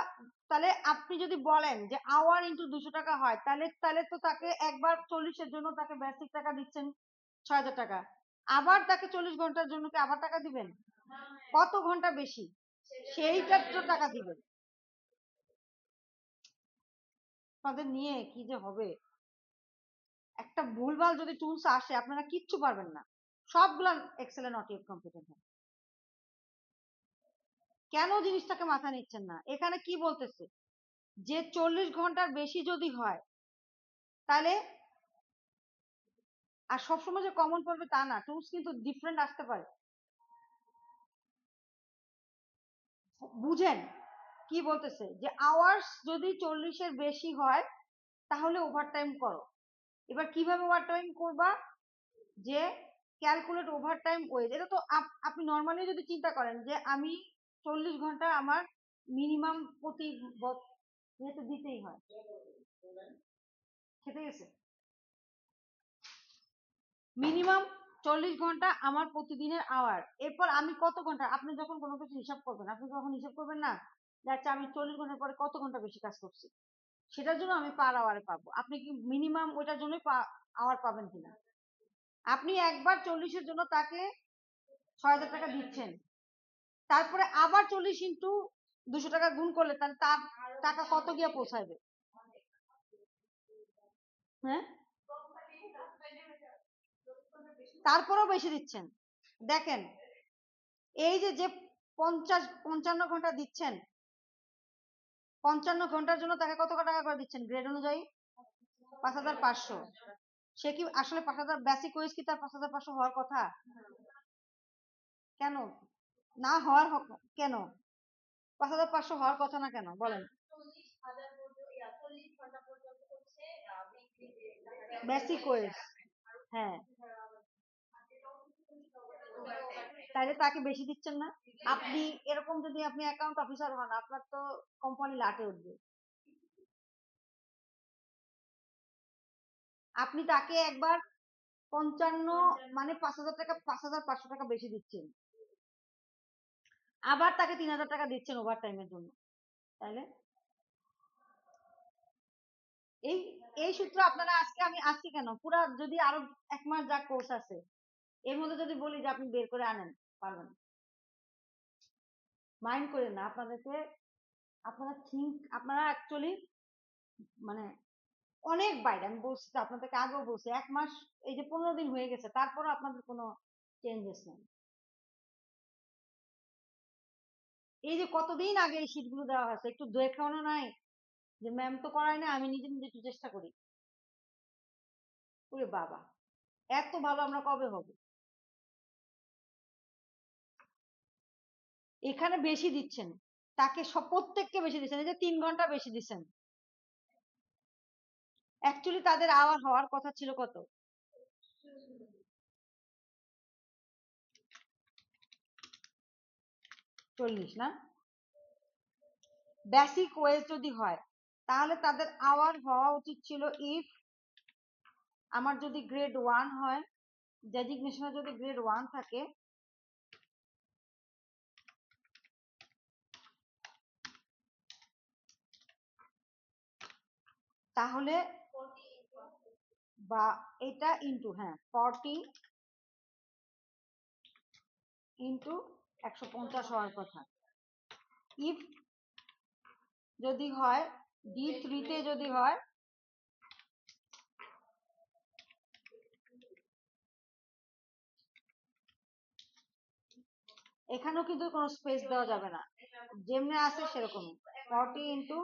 Speaker 1: তাহলে আপনি যদি বলেন যে আওয়ার ইন্টু 200 টাকা হয় তাহলে তো তাকে একবার 40-এর জন্য তাকে বেসিক টাকা দিচ্ছেন 6000 টাকা, আবার তাকে 40 ঘন্টার জন্য কি আবার টাকা দিবেন? কত ঘন্টা বেশি সেইটার তো টাকা দিবেন। আপনাদের নিয়ে কি যে হবে, একটা ভুলভাল যদি টুলস আসে আপনারা কিচ্ছু পারবেন না, সবগুলা এক্সেলে নট ইয়েট কম্পিটেন্ট হবে। কেন জিনিসটাকে মাথায় নিচ্ছেন না? এখানে কি বলতেছে যে 40 ঘন্টার বেশি যদি হয় তাহলে, আর সবসময় যে কমন পড়বে তা না, টুলস কিন্তু ডিফারেন্ট আসতে পারে। বুঝেন কি বলতেছে? যে আওয়ার্স যদি 40-এর বেশি হয় তাহলে ওভারটাইম করো। এবার কিভাবে ওভারটাইম করবা? যে ক্যালকুলেট ওভারটাইম ওয়েজ। এটা তো আপনি নর্মালি যদি চিন্তা করেন যে আমি 40 ঘন্টা আমার মিনিমাম প্রতি ইয়েতে দিতেই হয়। খেতে গেছে মিনিমাম 40 ঘন্টা আমার প্রতিদিনের আওয়ার। এরপর আমি কত ঘন্টা, আপনি যখন কোনো কিছু হিসাব করবেন, আপনি যখন হিসাব করবেন না যে আচ্ছা আমি 40 ঘন্টার পরে কত ঘন্টা বেশি কাজ করছি, সেটার জন্য আমি পার আওয়ারে পাবো। আপনি কি মিনিমাম ওইটার জন্যই আওয়ার পাবেন কিনা? আপনি একবার 40-এর জন্য তাকে 6000 টাকা দিচ্ছেন, তারপরে আবার 40 ইন্টু 200 টাকা গুণ করলে তাহলে তার টাকা কত গিয়ে পৌঁছাবে? হ্যাঁ, তারপরেও বেশি দিচ্ছেন। দেখেন এই যে যে 55 ঘন্টা দিচ্ছেন, 55 ঘন্টার জন্য তাকে কত টাকা করে দিচ্ছেন গ্রেড অনুযায়ী? 5500। সে কি আসলে 5000 বেসিক ওয়েজ কি তার 5500 হওয়ার কথা? কেন না হওয়ার কেন 5500 হওয়ার কথা না কেন বলেন? বেসিক ওয়েজ, হ্যাঁ, তাহলে তাকে বেশি দিচ্ছেন না? আপনি এরকম যদি আপনি অ্যাকাউন্ট অফিসার হন, আপনার তো কোম্পানি লাটে উঠবে। আপনি তাকে একবার 55 মানে 5000 টাকা, 5500 টাকা বেশি দিচ্ছেন, আবার তাকে 3000 টাকা দিচ্ছেন ওভার টাইমের জন্য, তাইলে এই এই সূত্র আপনারা আজকে কেন পুরা যদি আরো 1 মাস যা কোর্স আছে এর মধ্যে যদি বলি যে আপনি বের করে আনেন, পারবেন? মাইন্ড করেন না, আপনারা অ্যাকচুয়ালি মানে অনেক বাইরে। আমি বলছি তো আপনাদেরকে আগেও বলছি 1 মাস, এই যে 15 দিন হয়ে গেছে, তারপরও আপনাদের কোনো চেঞ্জেস নেই। এই যে কতদিন আগে এই শীট গুলো দেওয়া হয়েছে, একটু দেখানো নাই যে ম্যাম তো করায় না, আমি নিজে নিজে একটু চেষ্টা করি? ওরে বাবা, এত ভালো আমরা কবে হব? এখানে বেশি দিচ্ছেন, তাকে সব প্রত্যেককে বেশি দিচ্ছেন, এই যে 3 ঘন্টা বেশি দিচ্ছেন। অ্যাকচুয়ালি তাদের আওয়ার হওয়ার কথা ছিল কত? 40 না? বেসিক ওয়েজ যদি হয় তাহলে তাদের আওয়ার হওয়া উচিত ছিল, ইফ আমার যদি গ্রেড 1 হয়, ডেজিগনেশনে যদি গ্রেড 1 থাকে, তাহলে বা এটা ইন্টু, হ্যাঁ 40 ইন্টু 150 হওয়ার কথা। ইফ যদি হয় D3 তে যদি হয়, এখানেও কিন্তু কোনো স্পেস দেওয়া যাবে না, যেমনি আছে সেরকমই 40 ইন্টু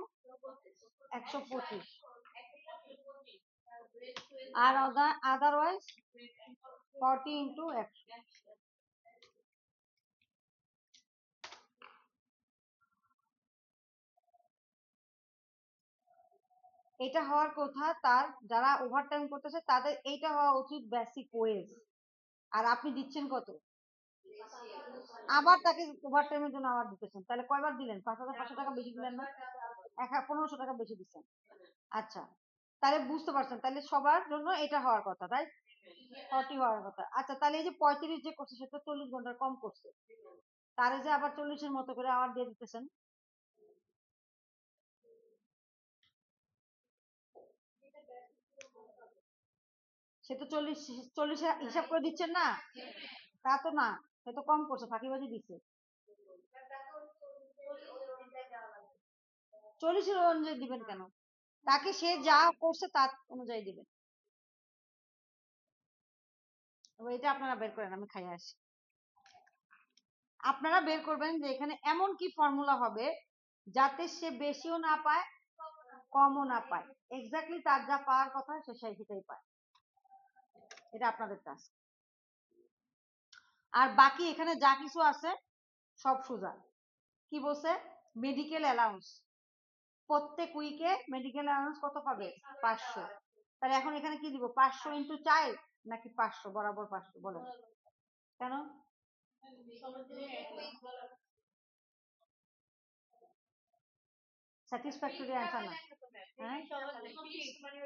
Speaker 1: 125, আর আদারওয়াইজ 40 ইন্টু 100। এটা হওয়ার কথা, তার যারা ওভারটাইম করতেছে তাদের এইটা হওয়া উচিত বেসিক ওয়েজ। আর আপনি দিচ্ছেন কত? আবার তাকে ওভারটাইমের জন্য আবার দিতেছেন, তাহলে কয়বার দিলেন? 5500 টাকা বেশি দিলেন না? 1500 টাকা বেশি দিচ্ছেন। আচ্ছা, তাহলে বুঝতে পারছেন, তাহলে সবার জন্য এটা হওয়ার কথা, তাই 40 হওয়ার কথা। আচ্ছা, তাহলে এই যে 35 যে করছে সেটা 40 ঘন্টার কম করছে, তারে যে আবার 40-এর মতো করে আবার দিয়ে দিতেছেন। সে তো 40 হিসাব করে দিচ্ছেন না? তা তো না, সে তো কম করছে, ফাঁকিবাজি দিচ্ছে। 40-এর অনুযায়ী দিবেন কেন? তাকে সে যা করছে তার অনুযায়ী দিবেন। এটা আপনারা বের করেন, আমি খাইয়ে আসি। আপনারা বের করবেন যে এখানে এমন কি ফর্মুলা হবে যাতে সে বেশিও না পায় কমও না পায়, এক্স্যাক্টলি তার যা পাওয়ার কথা সে সেটাই পায়। এটা আপনাদের কাজ। আর বাকি এখানে যা কিছু আছে সব সোজা। কি বলছে? মেডিকেল অ্যালাউন্স, প্রত্যেক উইকে মেডিকেল অ্যালাউন্স কত পাবে? 500। তাহলে এখন এখানে কি দিব? 500 ইন্টু 4 নাকি 500 বরাবর 500? বলেন কেন? স্যাটিসফ্যাক্টরি অ্যান্সার না? হ্যাঁ,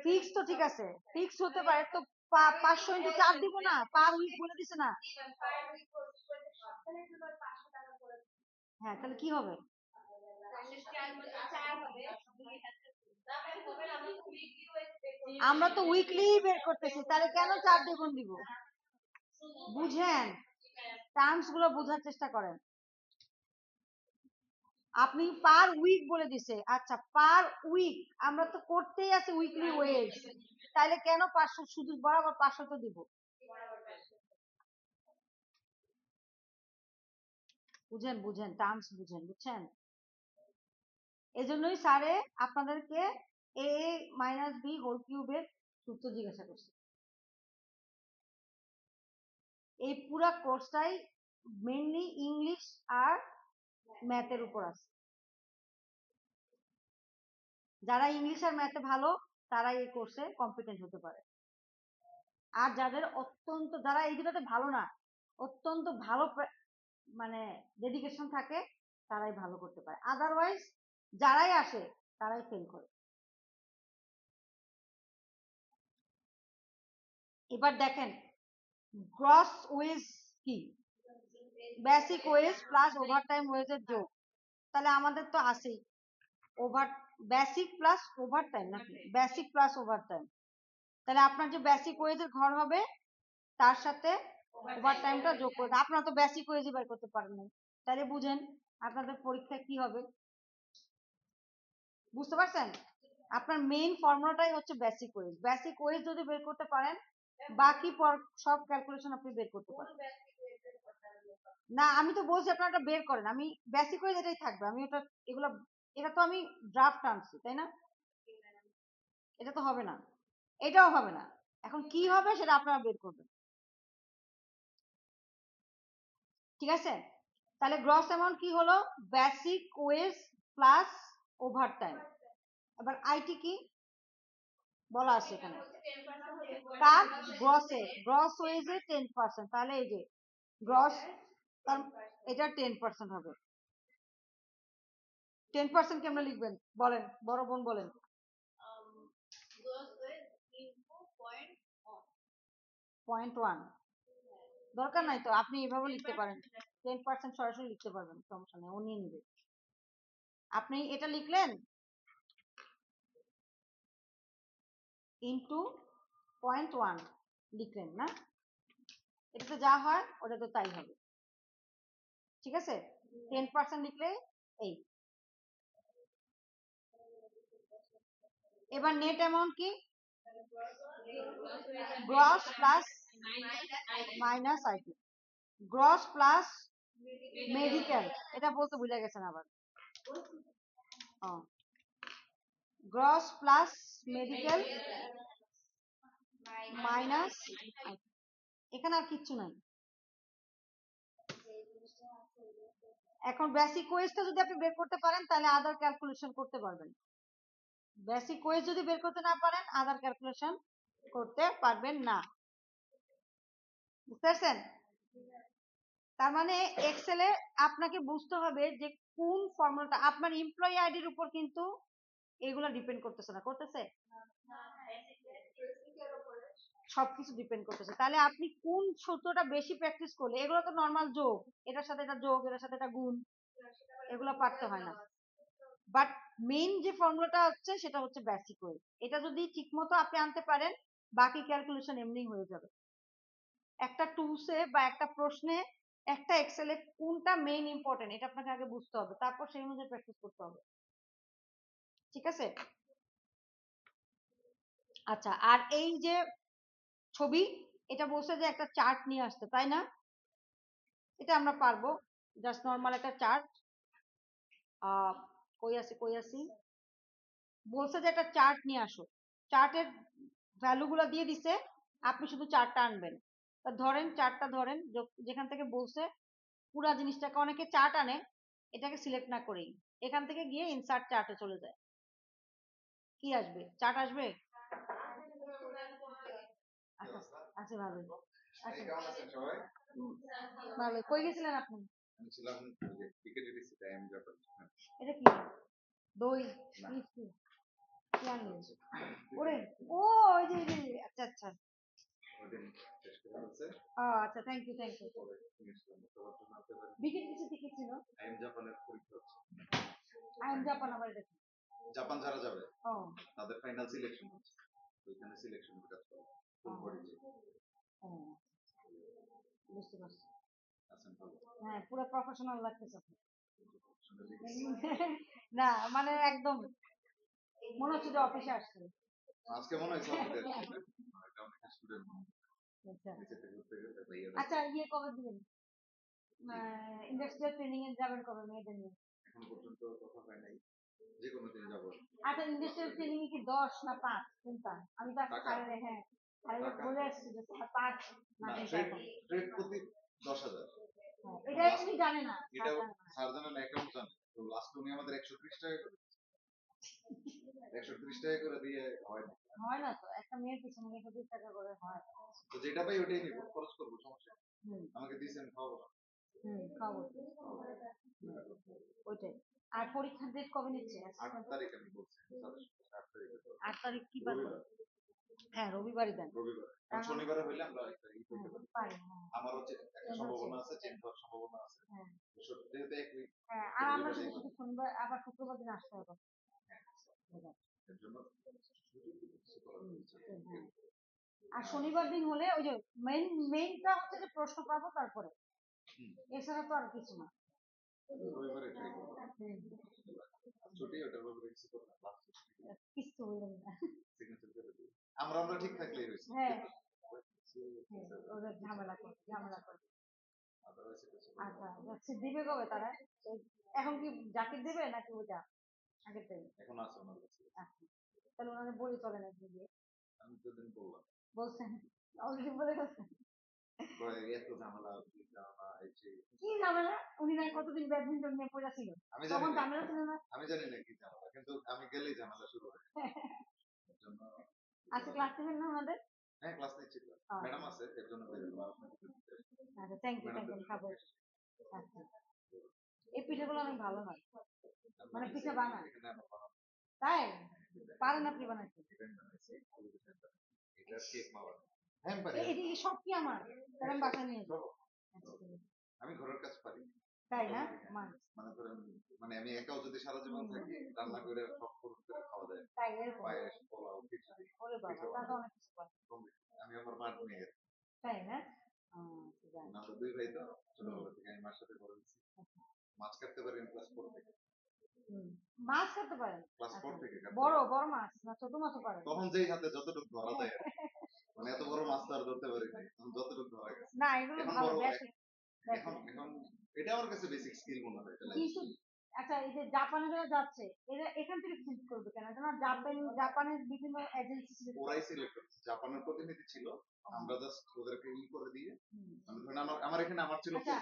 Speaker 1: ফিক্স তো ঠিক আছে, ফিক্স হতে পারে তো 500 ইন্টু 4 দিব না, পার উইক বলে দিছে না। হ্যাঁ, তাহলে কি হবে? আমরা তো উইকলি বের করতেছি, তাহলে কেন 4 দ্বিগুণ দিব? বুঝেন, টার্মস গুলো বোঝার চেষ্টা করেন। আপনি পার উইক বলে দিছে, আচ্ছা পার উইক, আমরা তো করতেই আছে উইকলি ওয়েজ, তাহলে কেন 500 শুধু বরাবর 500 তো দিব? বুঝেন বুঝেন, টার্মস বুঝেন, বুঝছেন? এজন্যই স্যারে আপনাদেরকে a মাইনাস বি হোল কিউবের সূত্র জিজ্ঞাসা করছে। এই পুরা কোর্সটাই মেইনলি ইংলিশ আর ম্যাথের উপর আছে। যারা ইংলিশ আর ম্যাথে ভালো তারা এই কোর্সে কম্পিটেন্ট হতে পারে, আর যাদের অত্যন্ত, যারা এই দুটাতে ভালো না, অত্যন্ত ভালো মানে ডেডিকেশন থাকে, তারাই ভালো করতে পারে, আদারওয়াইজ যারাই আসে তারাই ফেল করে। এবার দেখেন গ্রস ওয়েজ কি? বেসিক ওয়েজ প্লাস ওভারটাইম ওয়েজের যোগ, তাহলে আমাদের তো আছেই ওভার, বেসিক প্লাস ওভারটাইম, নাকি বেসিক প্লাস ওভারটাইম, তাহলে আপনার যে বেসিক ওয়েজের ঘর হবে তার সাথে ওভারটাইমটা যোগ করে, আপনারা তো বেসিক ওয়েজই বের করতে পারেন না, তাহলে বুঝেন আপনাদের পরীক্ষা কি হবে। বুঝতে পারছেন? আপনার মেইন ফর্মুলাটাই হচ্ছে বেসিক ওয়েজ, বেসিক ওয়েজ যদি বের করতে পারেন বাকি সব ক্যালকুলেশন আপনি বের করতে পারেন। না আমি তো বলছি আপনারা বের করেন, আমি বেসিক ওয়েজ এটাই থাকবে, আমি এটা এগুলো, এটা তো আমি ড্রাফট আনছি তাই না, এটা তো হবে না, এটাও হবে না, এখন কি হবে সেটা আপনারা বের করবেন, ঠিক আছে? তাহলে গ্রস অ্যামাউন্ট কি হলো? Basic wage plus overtime. এবার আইটি কি বলা আছে এখানে? কার? গ্রসে, গ্রস ওয়েজে 10%, তাহলে এই যে গ্রস, এটা 10% হবে। 10% কেমনে লিখবেন বলেন, বড় বোন বলেন। 0.1 দরকার নাই তো, আপনি এভাবে লিখতে পারেন, 10% সরাসরি লিখতে পারবেন, সমস্যা নেই, ও নিয়ে নিবে। আপনি এটা লিখলেন ইন্টু 0.1 লিখলেন না, এটাতে যা হয় ওটা তো তাই হবে, ঠিক আছে? 10% লিখলে এই। এবার নেট অ্যামাউন্ট কি? Gross plus minus IT, gross plus medical, এটা বলতে ভুলে গেছেন আবার, গ্রস প্লাস মেডিকেল মাইনাস, এখানে আর কিচ্ছু নাই। এখন বেসিক ওয়েজটা যদি আপনি বের করতে পারেন তাহলে আদার ক্যালকুলেশন করতে পারবেন, বেসিক ওয়েজ যদি বের করতে না পারেন আদার ক্যালকুলেশন করতে পারবেন না, বুঝতে পারছেন? তার মানে এক্সেলে আপনাকে বুঝতে হবে যে কোন ফর্মুলাটা, আপনার এমপ্লয়ি আইডির উপর কিন্তু এগুলো ডিপেন্ড করতেছে না, করতেছে? সবকিছু ডিপেন্ড করতেছে, তাহলে আপনি কোন সূত্রটা বেশি প্র্যাকটিস করলে, এগুলো তো নর্মাল যোগ, এটার সাথে এটা যোগ, এটার সাথে এটা গুণ, এগুলো পারতে হয় না, বাট মেইন যে ফর্মুলাটা হচ্ছে সেটা হচ্ছে বেসিক ওয়েজ, এটা যদি ঠিকমতো আপনি আনতে পারেন বাকি ক্যালকুলেশন এমনি হয়ে যাবে। একটা টুলসে বা একটা প্রশ্নে, একটা এক্সেলে কোনটা মেইন ইম্পর্টেন্ট এটা আপনাকে আগে বুঝতে হবে, তারপর সেই অনুযায়ী প্র্যাকটিস করতে হবে, ঠিক আছে? আচ্ছা, আর এই যে ছবি, এটা বলছে যে একটা চার্ট নিয়ে আসতে, তাই না? এটা আমরা পারবো, জাস্ট নর্মাল একটা চার্ট, কই আসি বলছে যে একটা চার্ট নিয়ে আসো, চার্টের ভ্যালু গুলো দিয়ে দিছে, আপনি শুধু চার্টটা আনবেন, তা ধরেন চার্টটা ধরেন, যেখান থেকে বলছে পুরা জিনিসটাকে, অনেকে চার্ট আনে এটাকে সিলেক্ট না করেই এখান থেকে গিয়ে ইনসার্ট চার্টে চলে যায়, কি আসবে? চার্ট আসবে। আচ্ছা আচ্ছা, ভালো, আচ্ছা ভালো, কই গেছিলেন আপনি? এটা কি? দই মিষ্টি কি আনলেন? ওরে ও, ওই যে আচ্ছা আচ্ছা,
Speaker 2: ওইদিন শেষ করে ফেলছে।
Speaker 1: আচ্ছা, থ্যাংক ইউ, থ্যাংক ইউ।
Speaker 2: পরে নিয়েছিলাম তোমার জন্য আনতে পারি।
Speaker 1: বিকেল কিছু টিকিট ছিল।
Speaker 2: আইএম জাপানের পরীক্ষা হচ্ছে।
Speaker 1: আই এম জাপান আবার এটা কি?
Speaker 2: জাপান যারা যাবে
Speaker 1: ও
Speaker 2: তাদের ফাইনাল সিলেকশন হচ্ছে, ওইখানে সিলেকশনের কাজ করে ফুল বডি চেক।
Speaker 1: ও, বুঝতে পারছি।
Speaker 2: আছেন ভালো
Speaker 1: হ্যাঁ, পুরো প্রফেশনাল লাগতেছে আপনি।
Speaker 2: প্রফেশনালি।
Speaker 1: না মানে একদম মনে হচ্ছে যে অফিসে আসছে।
Speaker 2: আজকে মনে হয়েছে আমাদের একটা অনেক স্টুডেন্ট
Speaker 1: আচ্ছা,
Speaker 2: নিচে থেকে উঠতে গেলে ভাইয়া
Speaker 1: আচ্ছা, ইয়ে কবে দিবেন? ইন্ডাস্ট্রিয়াল ট্রেনিং এ যাবেন কবে মেয়েদের নিয়ে?
Speaker 2: এখন পর্যন্ত কথা হয় নাই, যে কোনো দিন যাবো।
Speaker 1: আচ্ছা, ইন্ডাস্ট্রিয়াল ট্রেনিং এ কি 10 না 5 কোনটা? আমি তো আজকে
Speaker 2: টাকা
Speaker 1: স্যারের, হ্যাঁ স্যারের
Speaker 2: টাকা
Speaker 1: বলে আসছি যে 5 না
Speaker 2: না,
Speaker 1: 2টা
Speaker 2: ট্রেড
Speaker 1: এখন।
Speaker 2: ট্রেড প্রতি 10,000।
Speaker 1: হ্যাঁ,
Speaker 2: এখন
Speaker 1: এটা
Speaker 2: লাস্ট
Speaker 1: উনি জানে না, স্যার
Speaker 2: এটাও
Speaker 1: জানে না।
Speaker 2: স্যার জানেন অ্যাকাউন্ট জানে, তো লাস্ট উনি আমাদের 130 টাকা করে 130 টাকা করে দিয়ে হয় না।
Speaker 1: হয় না তো, একটা মেয়ের পিছনে 120 টাকা করে হয়।
Speaker 2: তো যেটা পাই ওটাই নিব, খরচ করবো, সমস্যা নেই।
Speaker 1: হুম,
Speaker 2: আমাকে দিয়েছেন খাওয়াবো না।
Speaker 1: খাবো। ওইটাই। আর পরীক্ষার ডেট কবে নিচ্ছে?
Speaker 2: 8 তারিখ আমি বলছি স্যারের সাথে, 8 তারিখে তো
Speaker 1: 8 তারিখ কি বার?
Speaker 2: রবিবার।
Speaker 1: হ্যাঁ, রবিবারই দেন।
Speaker 2: রবিবার কারণ
Speaker 1: কারণ
Speaker 2: শনিবারে হইলে আমরা ই করতে
Speaker 1: হ্যাঁ,
Speaker 2: পারি।
Speaker 1: পারি, হ্যাঁ।
Speaker 2: আমার হচ্ছে একটা
Speaker 1: চেঞ্জ হচ্ছে।
Speaker 2: সম্ভাবনা আছে, চেঞ্জ হওয়ার সম্ভাবনা আছে।
Speaker 1: হ্যাঁ,
Speaker 2: তো যেহেতু এক উইক
Speaker 1: হ্যাঁ, আর আমরা
Speaker 2: রবিবারে
Speaker 1: শুধু শুধু শনিবার আবার শুক্রবার দিন আসতে হবে।
Speaker 2: এর জন্য কিছু করার
Speaker 1: হুম,
Speaker 2: কিছু
Speaker 1: হ্যাঁ।
Speaker 2: নেই।
Speaker 1: আর শনিবার দিন হলে ওই যে মেইনটা হচ্ছে যে প্রশ্ন পাবো তারপরে,
Speaker 2: হুম,
Speaker 1: এছাড়া তো আর কিছু না।
Speaker 2: রবিবারে ট্রাই করবো।
Speaker 1: হুম,
Speaker 2: ছুটি ওটার ব্যাপারে কিছু করবো না, last ছুটি
Speaker 1: কিচ্ছু বললাম না।
Speaker 2: সিগনেচার করে দিই। আমরা ঠিক থাকলেই হয়েছে।
Speaker 1: হ্যাঁ,
Speaker 2: কিন্তু
Speaker 1: হ্যাঁ, ওদের ঝামেলা করবে।
Speaker 2: otherwise এটা ছিল না।
Speaker 1: আচ্ছা, আচ্ছা, দিবে কবে তারা? এখন কি জাকির দেবে নাকি ওইটা আগের টাইম?
Speaker 2: এখন আছে ওনার কাছে।
Speaker 1: আচ্ছা, তাহলে ওনাদের বলে চলে নাকি গিয়ে?
Speaker 2: আমি তো দিন বললাম
Speaker 1: বলছেন, অলরেডি বলে গেছেন।
Speaker 2: কয় এত ঝামেলা, কি ঝামেলা, এই সেই।
Speaker 1: কি ঝামেলা? উনি না কতদিন ব্যাডমিন্টন নিয়ে পড়ে ছিল,
Speaker 2: আমি জানি
Speaker 1: তখন
Speaker 2: না,
Speaker 1: ঝামেলা ছিল না?
Speaker 2: আমি জানি না কি ঝামেলা, কিন্তু আমি গেলেই ঝামেলা শুরু হয়। এর জন্য
Speaker 1: আজকে ক্লাস নেবেন না ওনাদের?
Speaker 2: হ্যাঁ ক্লাস নিচ্ছি। ম্যাডাম আছে এর জন্য বের হলাম আপনাকে দিতে।
Speaker 1: আচ্ছা, থ্যাংক ইউ,
Speaker 2: ম্যাডামদের জন্য
Speaker 1: খাবো।
Speaker 2: বেশি।
Speaker 1: আচ্ছা, এই পিঠাগুলো অনেক ভালো হয়,
Speaker 2: আমি
Speaker 1: মানে
Speaker 2: বানাইছি,
Speaker 1: পিঠা বানায়।
Speaker 2: এখানে আমার বানানো
Speaker 1: তাই? পারেন আপনি বানাইতে?
Speaker 2: ডিজাইন বানাইছি, এটা কেক মাওয়া। হ্যাঁ আমি পারি,
Speaker 1: এই সব কি আমার? তাহলে আমি বাসায় নিয়ে যাবো। আচ্ছা, ঠিক আছে।
Speaker 2: আমি ঘরের কাজ পারি
Speaker 1: তাই না?
Speaker 2: মোটামুটি। হ্যাঁ,
Speaker 1: মান
Speaker 2: মনে করেন মানে আমি একাও যদি সারা জীবন থাকি রান্না করে সব করে খাওয়া যায়,
Speaker 1: তাই এরকম?
Speaker 2: পায়েস, পোলাও, খিচুড়ি,
Speaker 1: ওরে বাবা,
Speaker 2: পিঠা
Speaker 1: তাহলে তো
Speaker 2: বানাই
Speaker 1: অনেক কিছু পারেন।
Speaker 2: কম বেশি। আমি আমার মার মেয়ের,
Speaker 1: তাই না? আচ্ছা, যাই।
Speaker 2: আমরা 2 ভাই তো, ছোটবেলা থেকে আমি মার সাথে বড় হয়েছি।
Speaker 1: আচ্ছা,
Speaker 2: মাছ কাটতে পারি আমি ক্লাস 4 থেকে,
Speaker 1: হুম। মাছ কাটতে পারেন?
Speaker 2: ক্লাস
Speaker 1: আচ্ছা,
Speaker 2: 4 থেকে কাটতে
Speaker 1: বড়
Speaker 2: পারি।
Speaker 1: বড় মাছ না ছোট মাছও পারেন?
Speaker 2: তখন যেই হাতে যতটুকু ধরা যায় আর কি। মানে এত বড় মাছ তো আর ধরতে পারি নাই, তখন যতটুকু ধরা গেছে।
Speaker 1: না, এগুলো
Speaker 2: এখন
Speaker 1: ভালো,
Speaker 2: বড়
Speaker 1: বেসিক
Speaker 2: এখন
Speaker 1: বেসিক।
Speaker 2: এখন এটা আমার কাছে বেসিক স্কিল মনে হয়, এটা লাইফ
Speaker 1: কিন্তু
Speaker 2: স্কিল।
Speaker 1: আচ্ছা, এই যে জাপানে যারা যাচ্ছে এরা এখান থেকে সিলেক্ট করবে কেন? কেন জাপানের বিভিন্ন এজেন্সি সিলেক্ট করে।
Speaker 2: ওরাই সিলেক্ট করছে, জাপানের প্রতিনিধি ছিল,
Speaker 1: ও,
Speaker 2: আমরা জাস্ট ওদেরকে করে দিয়ে।
Speaker 1: হুম।
Speaker 2: আমি ধরেন আমার এখানে আমার ছিল
Speaker 1: আচ্ছা,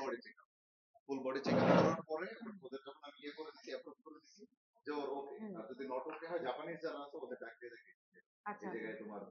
Speaker 2: ফুল বডি চেকআপ করার পরে ওদের যখন আমি করে দিচ্ছি, অ্যাপ্রুভ করে দিচ্ছি যে ওর ওকে,
Speaker 1: হুম,
Speaker 2: আর যদি নট ওকে হয় জাপানিজ যারা আছে ওদের ডাক দিয়ে দেখে
Speaker 1: আচ্ছা,
Speaker 2: এই
Speaker 1: আচ্ছা।
Speaker 2: জায়গায় তোমার